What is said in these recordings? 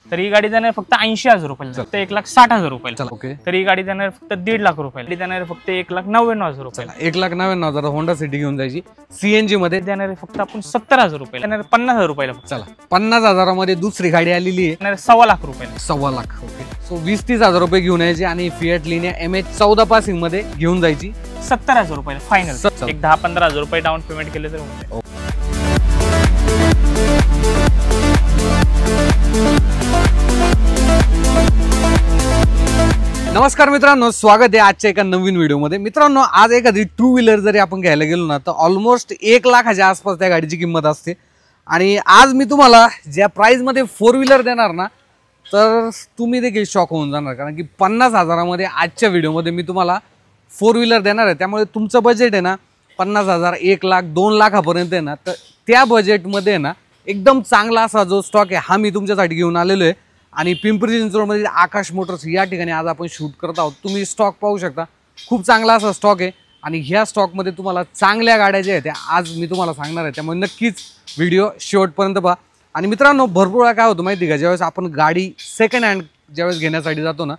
तर ही गाडी देणार फक्त 80,000 रुपयाला, फक्त 1,60,000 रुपयाला. ओके. तर ही गाडी देणार फक्त 1.5 लाख रुपयाला, गाडी देणार फक्त 1,99,000 रुपयाला. 1,99,000 होंडा सिटी घेऊन जायची सीएनजी मध्ये देणार फक्त आपण 70,000 रुपयाला, देणार 50,000 रुपयाला. चला 50,000 मध्ये दुसरी गाडी आलेली आहे, देणार 1.25 लाख रुपयाला. 1.25 लाख. ओके. सो 20-30,000 रुपये घेऊन यायचे आणि फिएट लिनिया MH14 पासिंग मध्ये घेऊन जायची 70,000 रुपयाला फायनल. एक 10-15,000 रुपये डाऊन पेमेंट केले तर होऊन जाईल. नमस्कार मित्रांनो, स्वागत आहे आजच्या एका नवीन व्हिडिओमध्ये. मित्रांनो, आज एखादी टू व्हीलर जरी आपण घ्यायला गेलो ना तर ऑलमोस्ट 1 लाखाच्या आसपास त्या गाडीची किंमत असते. आणि आज मी तुम्हाला ज्या प्राइसमध्ये 4 व्हीलर देणार ना तर तुम्ही देखील शॉक होऊन जाणार, कारण की 50,000मध्ये आजच्या व्हिडिओमध्ये मी तुम्हाला 4 व्हीलर देणार आहे. त्यामुळे तुमचं बजेट आहे ना 50,000, 1 लाख, 2 लाखापर्यंत आहे ना, तर त्या बजेटमध्ये ना एकदम चांगला असा जो स्टॉक आहे हा मी तुमच्यासाठी घेऊन आलेलो आहे. आणि पिंपरी चिंचवडमध्ये आकाश मोटर्स या ठिकाणी आज आपण शूट करत आहोत. तुम्ही स्टॉक पाहू शकता, खूप चांगला असा स्टॉक आहे. आणि ह्या स्टॉकमध्ये तुम्हाला चांगल्या गाड्या ज्या आहेत त्या आज मी तुम्हाला सांगणार आहे, त्यामुळे नक्कीच व्हिडिओ शेवटपर्यंत पहा. आणि मित्रांनो, भरपूर वेळा काय होतं माहिती का, ज्यावेळेस आपण गाडी सेकंड हँड ज्यावेळेस घेण्यासाठी जातो ना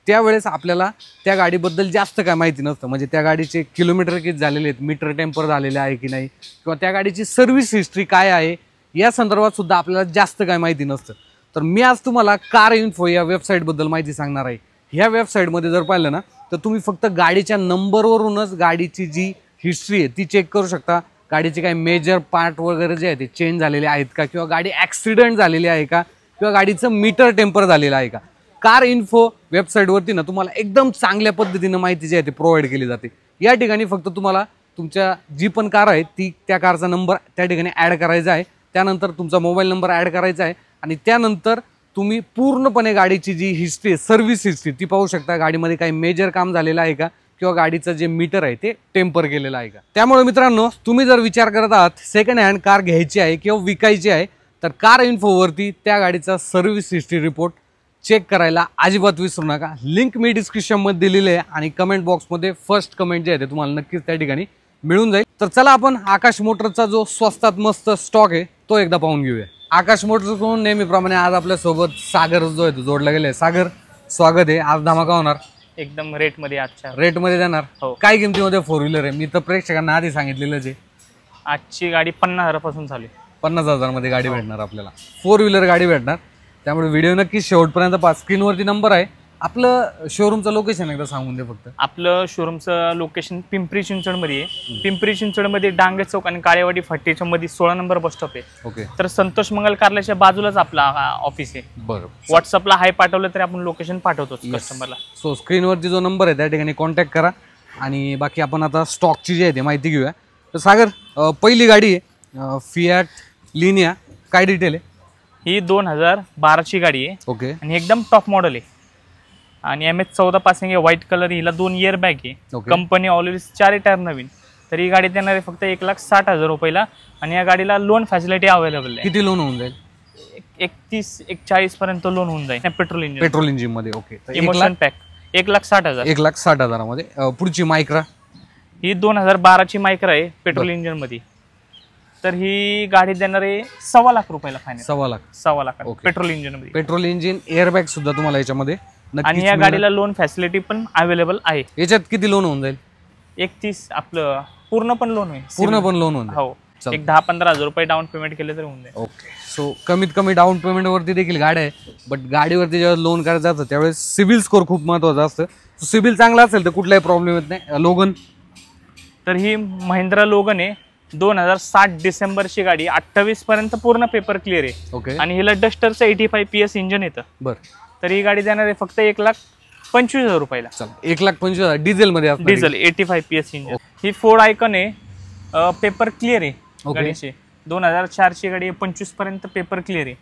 त्यावेळेस आपल्याला त्या गाडीबद्दल जास्त काय माहिती नसतं. म्हणजे त्या गाडीचे किलोमीटर किती झालेले आहेत, मीटर टेम्पर झालेले आहे की नाही, किंवा त्या गाडीची सर्व्हिस हिस्ट्री काय आहे या संदर्भात सुद्धा आपल्याला जास्त काय माहिती नसतं. तर मी आज तुम्हाला कार इन्फो या वेबसाईटबद्दल माहिती सांगणार आहे. ह्या वेबसाईटमध्ये जर पाहिलं ना तर तुम्ही फक्त गाडीच्या नंबरवरूनच गाडीची जी हिस्ट्री आहे ती चेक करू शकता. गाडीचे काही मेजर पार्ट वगैरे जे आहे ते चेंज झालेले आहेत का, किंवा गाडी ॲक्सिडेंट झालेली आहे का, किंवा गाडीचं मीटर टेम्पर झालेलं आहे का. कार इन्फो वेबसाईटवरती ना तुम्हाला एकदम चांगल्या पद्धतीनं माहिती जी आहे ती प्रोव्हाइड केली जाते. या ठिकाणी फक्त तुम्हाला तुमच्या जी पण कार आहे ती त्या कारचा नंबर त्या ठिकाणी ॲड करायचा आहे, त्यानंतर तुमचा मोबाईल नंबर ॲड करायचा आहे आणि त्यानंतर तुम्ही पूर्णपणे गाडीची जी हिस्ट्री आहे, सर्व्हिस हिस्ट्री ती पाहू शकता. गाडीमध्ये काही मेजर काम झालेलं आहे का, किंवा गाडीचं जे मीटर आहे ते टेम्पर केलेलं आहे का. त्यामुळे मित्रांनो, तुम्ही जर विचार करत आहात सेकंड हँड कार घ्यायची आहे किंवा विकायची आहे तर कार इन्फोवरती त्या गाडीचा सर्व्हिस हिस्ट्री रिपोर्ट चेक करायला अजिबात विसरू नका. लिंक मी डिस्क्रिप्शनमध्ये दिलेली आहे आणि कमेंट बॉक्समध्ये फर्स्ट कमेंट जे आहे ते तुम्हाला नक्कीच त्या ठिकाणी मिळून जाईल. तर चला आपण आकाश मोटरचा जो स्वस्तात मस्त स्टॉक आहे तो एकदा पाहून घेऊया. आकाश मोटर्सकडून नेहमीप्रमाणे आज आपल्यासोबत सागर जो आहे तो जोडला गेलाय. सागर, स्वागत आहे. आज धमाका होणार एकदम रेटमध्ये, आजच्या रेटमध्ये देणार. काय किमतीमध्ये 4 व्हीलर आहे? मी तर प्रेक्षकांना आधी सांगितलेलंच आहे, आजची गाडी 50,000 पासून चालू आहे. 50,000 मध्ये गाडी भेटणार आपल्याला, 4 व्हीलर गाडी भेटणार. त्यामुळे व्हिडिओ नक्की शेवटपर्यंत पहा. स्क्रीनवरती नंबर आहे. आपलं शोरूमचं लोकेशन एकदा सांगून दे फक्त. आपलं शोरूमचं लोकेशन पिंपरी चिंचवडमध्ये आहे. पिंपरी चिंचवडमध्ये डांगे चौक आणि काळेवाडी फाटीच्या मध्ये 16 नंबर बस स्टॉप आहे. ओके. तर संतोष मंगल कार्यालयाच्या बाजूलाच आपला ऑफिस आहे. बरं. व्हॉट्सअपला हाय पाठवलं तरी आपण लोकेशन पाठवतो कस्टमरला. सो स्क्रीनवरती जो नंबर आहे त्या ठिकाणी कॉन्टॅक्ट करा. आणि बाकी आपण आता स्टॉकची जी आहे ते माहिती घेऊया. तर सागर, पहिली गाडी आहे फिएट लिनिया, काय डिटेल आहे? ही 2012ची गाडी आहे. ओके. आणि एकदम टॉप मॉडेल आहे आणि MH14 पासिंग आहे, व्हाईट कलर. हिला 2 इयर बॅग आहे. कंपनी ऑलरेडी 4 टायर नवीन. तर ही गाडी देणार आहे फक्त 1,60,000 रुपयाला. आणि या गाडीला लोन फॅसिलिटी अवेलेबल आहे. किती लोन होऊन जाईल? 31-40 पर्यंत लोन होऊन जाईल. पेट्रोल इंजिन मध्ये. ओके. Emotion pack 1,60,000. 1,60,000 मध्ये. पुढची मायक्रा, ही 2012ची मायक्रा आहे पेट्रोल इंजिन मध्ये. तर ही गाडी देणार आहे 1.25 लाख रुपयाला फायनल. 1.25 लाख पेट्रोल इंजिन मध्ये. पेट्रोल इंजिन, एअरबॅग सुद्धा तुम्हाला याच्यामध्ये. आणि या गाडीला लोन फॅसिलिटी पण अवेलेबल आहे. याच्यात किती लोन होऊन जाईल? 31 आपलं पूर्ण पण लोन होईल. पूर्ण पण लोन होईल. हो. एक 10-15,000 रुपये डाऊन पेमेंट केले तर होऊन जाईल. ओके. सो कमीत कमी डाऊन पेमेंट वरती देखील गाड्या आहे. बट गाडीवरती जेव्हा लोन करायचं जातं त्यावेळेस सिव्हिल स्कोर खूप महत्वाचा असतं. सिव्हिल चांगला असेल तर कुठलाही प्रॉब्लेम येत नाही. लोगन, तर ही महिंद्रा लोगन आहे. 2007 डिसेंबरची गाडी, 28 पर्यंत पूर्ण पेपर क्लिअर आहे. ओके. आणि हिला डस्टरचं 85 PS इंजन येतं. बरं. तर ही गाडी देणार आहे फक्त 1,25,000 रुपयाला. 1,25,000 डिझेल मध्ये. Diesel 85 PS engine. ही फोर्ड आयकॉन आहे, पेपर क्लिअर आहे गाडीचे. 2004ची गाडी आहे, 25 पर्यंत पेपर क्लिअर आहे.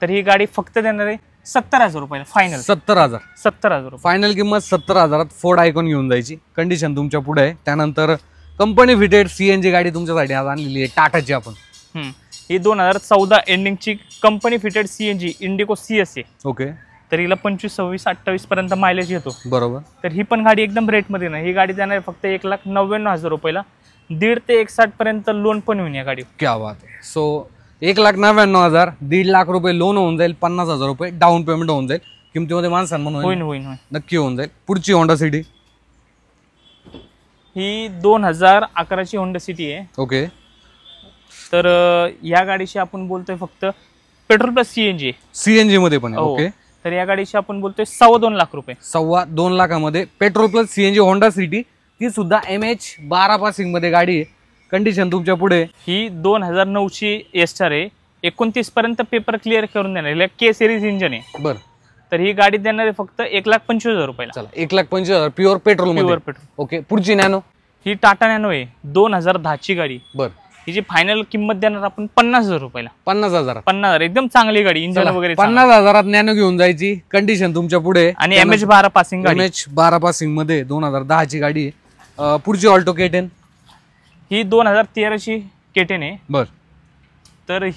तर ही गाडी फक्त देणार आहे 70,000 रुपयाला फायनल. 70,000 फायनल किंमत. 70,000 फोर्ड आयकॉन घेऊन जायची. कंडिशन तुमच्या पुढे आहे. त्यानंतर कंपनी फिटेड CNG गाडी तुमच्यासाठी आज आणलेली आहे, टाटाची आपण. ही 2014 एंडिंगची कंपनी फिटेड CNG इंडिको CS आहे. ओके. तर हिला 25, 26, 28 पर्यंत मायलेज येतो. बरोबर. तर ही पण गाडी एकदम रेटमध्ये नाही. ही गाडी देणार आहे फक्त 1,99,000 रुपयाला. 1.5 ते 1,60 पर्यंत लोन पण होईल या गाडी. क्या बात आहे. सो 1,99,000, 1.5 लाख रुपये लोन होऊन जाईल, 50,000 रुपये डाऊन पेमेंट होऊन जाईल, किमतीमध्ये मान सन्मान होईल. नक्की होऊन जाईल. पुढची होंडा सिटी ही 2011ची होंडा सिटी आहे. ओके. तर या गाडीशी आपण बोलतोय फक्त पेट्रोल प्लस सीएनजी मध्ये पण आहे. ओके. तर या गाडीशी आपण बोलतोय 2.25 लाख रुपये. 2.25 लाखामध्ये petrol plus CNG Honda City, ती सुद्धा MH12 पासिंग मध्ये गाडी आहे. कंडिशन तुमच्या पुढे. ही 2009ची एस्टार आहे. 29 पर्यंत पेपर क्लिअर करून देणार. के सिरीज इंजन आहे. बरं. तर ही गाडी देणार आहे फक्त 1,25,000 रुपयाला. चला 1,25,000 प्युअर पेट्रोल. ओके. पुढची नॅनो, ही टाटा नॅनो आहे. 2010ची गाडी. बरं. हिची फायनल किंमत देणार आपण 50,000 रुपयाला. 50,000. एकदम चांगली गाडी, इंजन वगैरे. 50,000 नॅनो घेऊन जायची. कंडिशन तुमच्या पुढे. आणि MH12 पासिंग गाडी. MH12 पासिंग मध्ये 2010ची गाडी आहे. पुढची ऑल्टो K10, ही 2013ची K10 आहे. बर. तर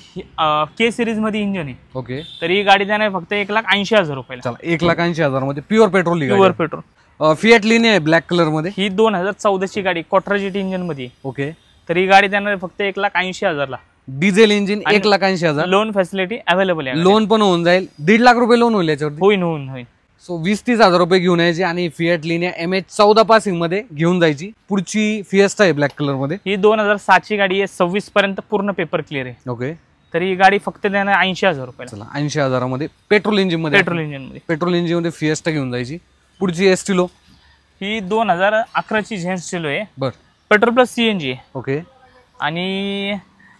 के सिरीज मध्ये इंजन आहे. ओके. तर ही गाडी देणार आहे फक्त 1,80,000 रुपयाला. चला 1,80,000 मध्ये pure petrol. Pure petrol. Fiat Linea आहे ब्लॅक कलर मध्ये. ही 2014ची गाडी क्वाड्राजेट इंजन मध्ये. ओके. तर ही गाडी देणार आहे फक्त 1,80,000 ला. Diesel engine. 1,80,000. Loan facility available आहे. लोन पण होऊन जाईल. 1.5 लाख रुपये लोन होईल याच्यावर. होईल. सो 20-30,000 रुपये घेऊन यायची आणि फिएट लिनिया MH14 पासिंग मध्ये घेऊन जायची. पुढची फिएस्टा आहे ब्लॅक कलर मध्ये. ही 2007ची गाडी आहे. 26 पर्यंत पूर्ण पेपर क्लिअर आहे. ओके. तर ही गाडी फक्त देणार 80,000 रुपयाला. चला 80,000 मध्ये पेट्रोल इंजिन मध्ये. पेट्रोल इंजिन मध्ये फिएस्टा घेऊन जायची. पुढची एस्टिलो, ही 2011ची झेन्स्टिलो आहे. बर. पेट्रोल प्लस सीएनजी आहे. ओके. आणि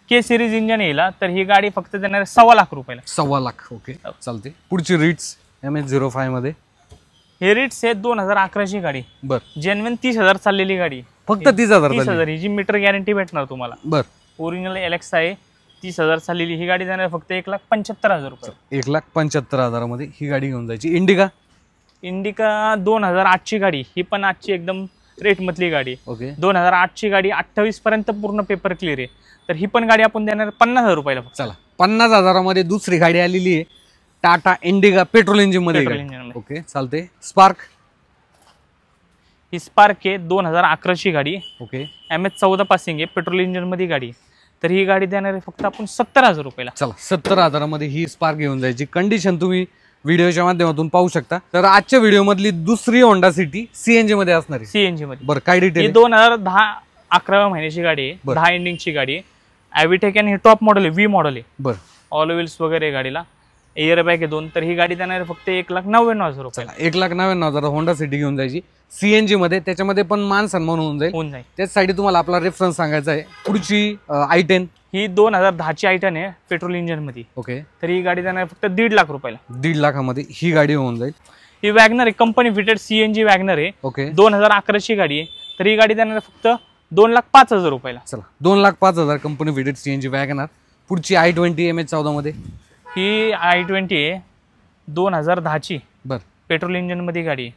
के सिरीज इंजन येईल. तर ही गाडी फक्त देणार 2.25 लाख रुपयाला. 2.25 लाख. ओके. चालते. पुढची रिट्स MH05 मध्ये. हे रिट्स आहे 2011ची गाडी. बर. जेन्युइन 30,000 चाललेली गाडी. फक्त 30,000. ही जी मीटर गॅरंटी भेटणार तुम्हाला. बर. ओरिजिनल एलेक्सा आहे. 30,000 चाललेली ही गाडी देणार फक्त 1,75,000 रुपये. 1,75,000 मध्ये ही गाडी घेऊन जायची. इंडिका 2008ची गाडी. ही पण आजची एकदम रेट मधली गाडी. ओके. 2008ची गाडी 28 पर्यंत पूर्ण पेपर क्लिअर आहे. तर ही पण गाडी आपण देणार 50,000 रुपयाला. चला 50,000 मध्ये दुसरी गाडी आलेली आहे. टाटा इंडिका पेट्रोल इंजिन मध्ये. ओके. चालते. स्पार्क, ही स्पार्क आहे 2011ची गाडी. ओके. MH14 पासिंग आहे. पेट्रोल इंजिन मध्ये गाडी. तर ही गाडी देणार आहे फक्त आपण 70,000 रुपयाला. चला 70,000 मध्ये ही स्पार्क घेऊन जायची. कंडिशन तुम्ही व्हिडिओच्या माध्यमातून पाहू शकता. तर आजच्या व्हिडिओ मधली दुसरी होंडा सिटी सीएनजी मध्ये असणार आहे. सीएनजी मध्ये. बरं, काय डिटेल? 2010 11व्या महिन्याची गाडी आहे. 10 एंडिंगची गाडी आहे. ॲव्हिटेक आणि हे टॉप मॉडेल आहे. व्ही मॉडेल आहे. बरं. ऑल व्हील्स वगैरे गाडीला. एअर बॅग आहे 2. तर ही गाडी देणार आहे फक्त 1,99,000 रुपयाला. 1,99,000 होंडा सिटी घेऊन जायची सीएनजी मध्ये. त्याच्यामध्ये पण मान सन्मान होऊन जाईल. त्याचसाठी तुम्हाला आपला रेफरन्स सांगायचा आहे. पुढची I10, ही 2010ची I10 आहे पेट्रोल इंजिन मध्ये. ओके. तर ही गाडी देणार फक्त 1.5 लाख रुपयाला. 1.5 लाखामध्ये ही गाडी होऊन जाईल. ही वॅगनर आहे. कंपनी फिटेड सीएनजी वॅगनर आहे. ओके. 2011ची गाडी आहे. तर ही गाडी देणार फक्त 2,05,000 रुपयाला. चला 2,05,000 कंपनी फिटेड सीएनजी वॅगनर. पुढची I20 MH14 मध्ये. ही I20 आहे 2010ची. बर. पेट्रोल इंजिन मध्ये गाडी आहे.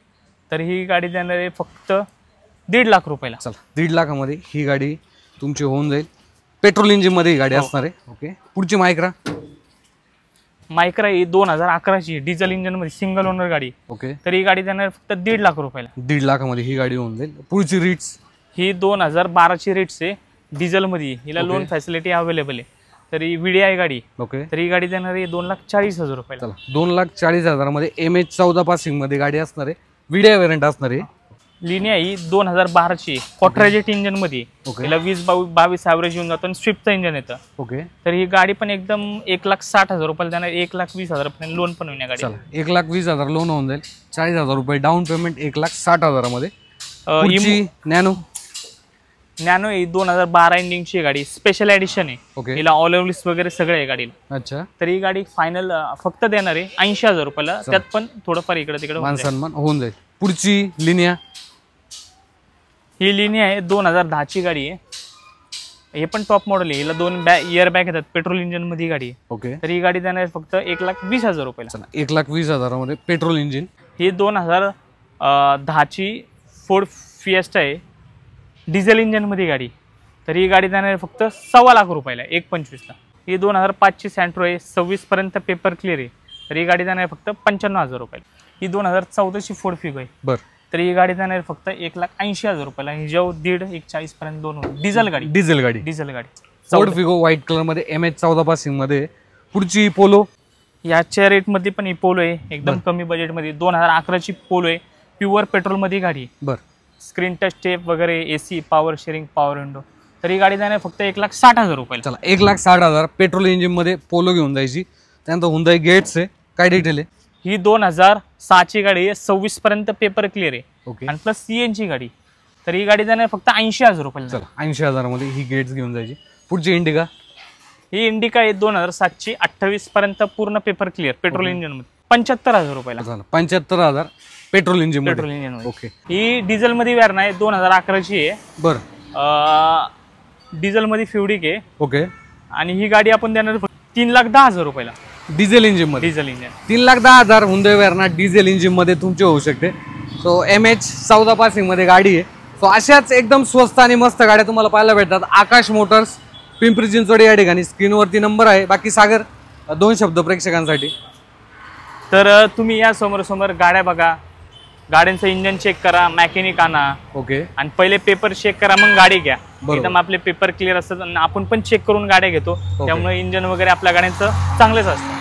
तर ही गाडी देणार आहे फक्त 1.5 लाख रुपयाला. चला 1.5 लाखामध्ये ही गाडी तुमची होऊन जाईल. पेट्रोल इंजिन मध्ये ही गाडी असणार आहे. ओके. पुढची मायक्रा ही 2011ची डिझेल इंजिन मध्ये सिंगल ओनर गाडी. ओके. तर ही गाडी देणार फक्त 1.5 लाख रुपयाला. 1.5 लाखामध्ये ही गाडी होऊन जाईल. पुढची रिट्स, ही 2012ची रिट्स आहे डिझेल मध्ये. हिला लोन फॅसिलिटी अवेलेबल आहे. तर ही VDI गाडी. ओके. तर ही गाडी देणार आहे 2,40,000 रुपयाला. चला 2,40,000 मध्ये MH14 पासिंग मध्ये गाडी असणार आहे. VDI व्हेरियंट असणार आहे. लिनिया ही 2012ची क्वाड्राजेट इंजिन मध्ये. हिला 20-22 ॲव्हरेज येऊन जातो आणि स्विफ्टचं इंजिन येतं. ओके. तर ही गाडी पण एकदम 1,60,000 रुपयाला देणार. 1,20,000 पर्यंत लोन पण होईल या गाडी. चला 1,20,000 लोन होऊन जाईल. 40,000 रुपये डाऊन पेमेंट. 1,60,000 मध्ये. नॅनो ही 2012 एंडिंगची गाडी. स्पेशल एडिशन आहे. ओके. हिला ऑल व्हील्स वगैरे सगळे आहे गाडीला. अच्छा. तर ही गाडी फायनल फक्त देणार आहे 80,000 रुपयाला. त्यात पण थोडंफार इकडे तिकडे सन्मान होऊन जाईल. पुढची लिनिया, ही लिनिया आहे 2010ची गाडी आहे. हे पण टॉप मॉडेल आहे. हिला 2 इयर बॅग येतात. पेट्रोल इंजिन मध्ये गाडी आहे. ओके. तर ही गाडी देणार आहे फक्त 1,20,000 रुपयाला. 1,20,000 मध्ये पेट्रोल इंजिन. ही 2010ची फोर्ड फिएस्टा आहे डिझेल इंजिन मध्ये गाडी. तर ही गाडी देणार आहे फक्त 2.25 लाख रुपयाला. 1,25,000 ला. ही 2005ची सँट्रो आहे. 26 पर्यंत पेपर क्लिअर आहे. तर ही गाडी देणार आहे फक्त 95,000 रुपयाला. ही 2014ची फोर्ड फिगो आहे. बर. तर ही गाडी देणार आहे फक्त 1,80,000 रुपयाला. ही जेव्हा 1.5-1,40,000 पर्यंत दोन होईल. डिझेल गाडी. डिझेल गाडी. डिझेल गाडी. फोर्ड फिगो व्हाईट कलर मध्ये MH 14 पासिंग मध्ये. पुढची पोलो. याच्या रेटमध्ये पण ही पोलो आहे, एकदम कमी बजेटमध्ये. 2011 ची पोलो आहे, प्युअर पेट्रोलमध्ये गाडी आहे. बर. स्क्रीन टच टेप वगैरे, AC, power sharing, power window. तर ही गाडी जाणार फक्त 1,60,000 रुपये. चला 1,60,000 पेट्रोल इंजिन मध्ये पोलो घेऊन जायची. त्यानंतर हुंदाई गेट्स आहे. काय डिटेल आहे? ही 2006 ची गाडी आहे, 26 पर्यंत पेपर क्लिअर आहे. ओके. आणि प्लस CN ची गाडी. तर ही गाडी जाणार फक्त 80,000 रुपये. चला 80,000 मध्ये ही गेट्स घेऊन जायची. पुढची इंडिका. ही इंडिका आहे 2007 ची, 28 पर्यंत पूर्ण पेपर क्लिअर पेट्रोल इंजिन मध्ये, 75,000 रुपयाला. 75,000 पेट्रोल इंजिन पेट्रोल इंजिन मध्ये. ओके. ही डिझेल मध्ये वॅरना आहे, 2011 ची आहे. बर. डिझेल मध्ये फ्युडिक आहे. ओके. आणि ही गाडी आपण देणार 3,10,000 रुपयाला. डिझेल इंजिन मध्ये. Diesel engine 3,10,000 Hyundai Verna diesel engine मध्ये तुमची होऊ शकते. सो MH 14 पासिंग मध्ये गाडी आहे. सो अशाच एकदम स्वस्त आणि मस्त गाड्या तुम्हाला पाहायला भेटतात आकाश मोटर्स, पिंपरी चिंचवड या ठिकाणी. स्क्रीनवरती नंबर आहे. बाकी सागर 2 शब्द प्रेक्षकांसाठी. तर तुम्ही या समोर गाड्या बघा, गाड्यांचं इंजन चेक करा, मॅकॅनिक आणा. ओके. आणि पहिले पेपर चेक करा, मग गाडी घ्या. बरोबर. एकदम आपले पेपर क्लिअर असतात आणि आपण पण चेक करून गाड्या घेतो, त्यामुळे इंजन वगैरे आपल्या गाड्यांचं चांगलंच असतं.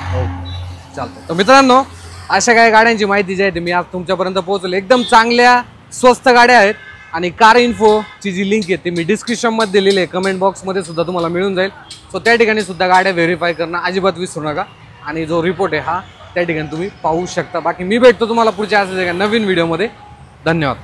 चालतं. तर मित्रांनो, अशा काही गाड्यांची माहिती जी आहे ती मी आज तुमच्यापर्यंत पोहोचवली. एकदम चांगल्या स्वस्त गाड्या आहेत. आणि कार इन्फोची जी लिंक आहे ती मी डिस्क्रिप्शनमध्ये दिलेली आहे, कमेंट बॉक्समध्ये सुद्धा तुम्हाला मिळून जाईल. सो त्या ठिकाणी सुद्धा गाड्या व्हेरीफाय करणं अजिबात विसरू नका. आणि जो रिपोर्ट आहे हा त्या ठिकाणी तुम्ही पाहू शकता. बाकी मी भेटतो तुम्हाला पुढच्या नवीन व्हिडिओमध्ये. धन्यवाद.